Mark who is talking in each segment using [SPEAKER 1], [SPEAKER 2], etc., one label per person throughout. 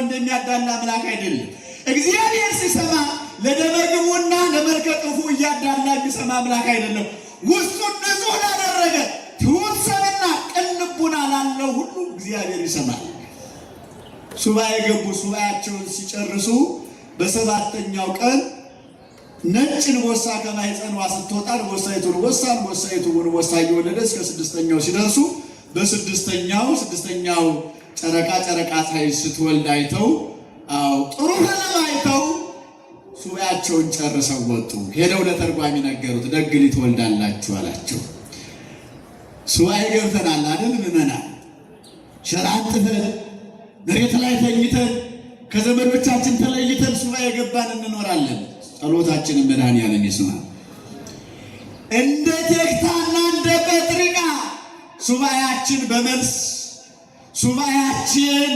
[SPEAKER 1] እንደሚያዳላ አምላክ አይደለም። እግዚአብሔር ሲሰማ ለደመግቡና ለመርከጥፉ እያዳላ የሚሰማ አምላክ አይደለም። ውስጡን ንጹሕ ላደረገ ትሑት ሰውና ቅን ልቡና ላለው ሁሉ እግዚአብሔር ይሰማል። ሱባኤ ገቡ። ሱባኤያቸውን ሲጨርሱ በሰባተኛው ቀን ነጭ ንቦሳ ከማኅፀኗ ስትወጣ ንቦሳይቱ ንቦሳ እየወለደ እስከ ስድስተኛው ሲደርሱ በስድስተኛው ጨረቃ ፀሐይ ስትወልድ አይተው ጥሩ ህልም አይተው ሱባኤያቸውን ጨርሰው ወጡ። ሄደው ለተርጓሚ ነገሩት። ደግ ልጅ ትወልዳላችሁ አላቸው። ሱባኤ ገብተናል አይደል ምዕመናን? ሸራ አንጥፈን መሬት ላይ ተኝተን ከዘመዶቻችን ተለይተን ሱባኤ ገባን እንኖራለን። ጸሎታችንን መድኃኔዓለም ይስማ። እንደ ቴክታና እንደ ጴጥርቃ ሱባኤያችን በመልስ ሱባኤያችን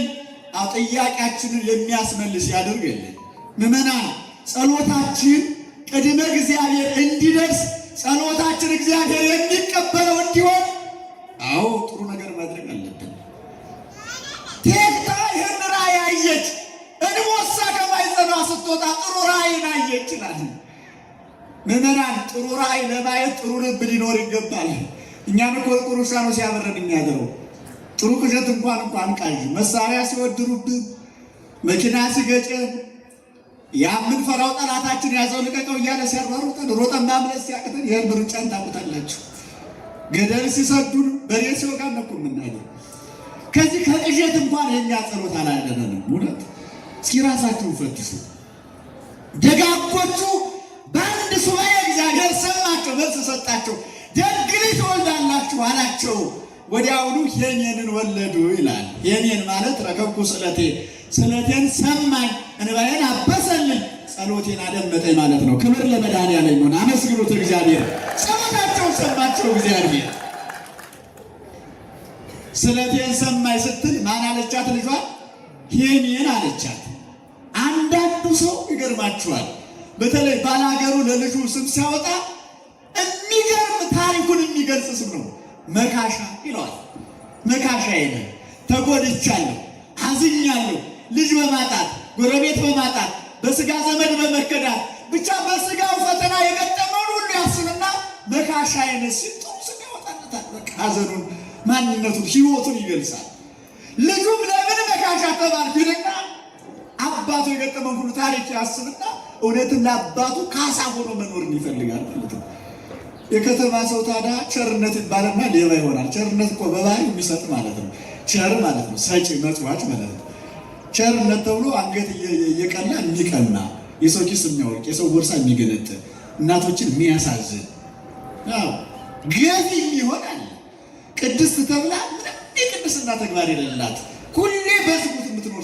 [SPEAKER 1] ጥያቄያችንን የሚያስመልስ ያደርግልን። ምዕመናን ጸሎታችን ቅድመ እግዚአብሔር እንዲደርስ ጸሎታችን እግዚአብሔር የሚቀበለው እንዲሆን ጥሩ ነገር ማድረግ አለብን። ቴክታ ይህን ራእይ አየች። እንቦሳ ከማኅፀኗ ስትወጣ ጥሩ ራእይን አየች ይላል። ምዕመናን ጥሩ ራእይ ለማየት ጥሩ ልብ ሊኖር ይገባል። እኛም እኮ ጥሩ ነው ሲያበረን የሚያደረው ጥሩ ቅዠት እንኳን ቃዥ መሳሪያ ሲወድሩብን መኪና ሲገጨን የምንፈራው ጠላታችን ያዘው ልቀቀው እያለ ሲያሯሩጠን ሮጠን ማምለጥ ሲያቅተን ይህን ሩጫን ታውቁታላችሁ። ገደል ሲሰዱን በሬ ሲወጋን እኮ የምናየው። ከዚህ ከቅዠት እንኳን የኛ ጸሎት አላደረንም። እውነት እስኪ ራሳችሁን ፈትሹ። ደጋጎቹ በአንድ ሱባኤ እግዚአብሔር ሰማቸው፣ መልስ ሰጣቸው። ደግ ልጅ ትወልዳላችሁ አላቸው። ወዲያውኑ ሄኔንን ወለዱ ይላል። ሄኔን ማለት ረከብኩ ስለቴን ሰማኝ፣ እንባዬን አበሰልኝ፣ ጸሎቴን አደመጠኝ ማለት ነው። ክብር ለመድኃኔዓለም ይሁን። አመስግኑት እግዚአብሔር። ጸሎታቸውን ሰማቸው እግዚአብሔር። ስለቴን ሰማኝ ስትል ማን አለቻት? ልጇን ሄኔን አለቻት። አንዳንዱ ሰው ይገርማችኋል፣ በተለይ ባላገሩ ለልጁ ስም ሲያወጣ የሚገርም ታሪኩን የሚገልጽ ስም ነው። መካሻ ይለዋል። መካሻ ይነ ተጎድቻለሁ፣ አዝኛለሁ፣ ልጅ በማጣት ጎረቤት በማጣት በስጋ ዘመድ በመከዳት ብቻ በስጋው ፈተና የገጠመውን ሁሉ ያስብና መካሻ ይነ ሲጡ ስጋ ወጣለታል። በቃ ሐዘኑን፣ ማንነቱን፣ ህይወቱን ይገልጻል። ልጁም ለምን መካሻ ተባልኩ ይልና አባቱ የገጠመውን ሁሉ ታሪክ ያስብና እውነትና አባቱ ካሳ ሆኖ መኖርን ይፈልጋል ማለት ነው። የከተማ ሰው ታዲያ ቸርነት ይባልና ሌባ ይሆናል። ቸርነት እኮ በባህሪ የሚሰጥ ማለት ነው። ቸር ማለት ነው ሰጪ መጽዋች ማለት ነው። ቸርነት ተብሎ አንገት እየቀና የሚቀና፣ የሰው ኪስ የሚያወልቅ፣ የሰው ቦርሳ የሚገነጥል፣ እናቶችን የሚያሳዝን ገፊ ይሆናል። ቅድስት ተብላ ምንም የቅድስና ተግባር የሌላት ሁሌ በዝሙት የምትኖር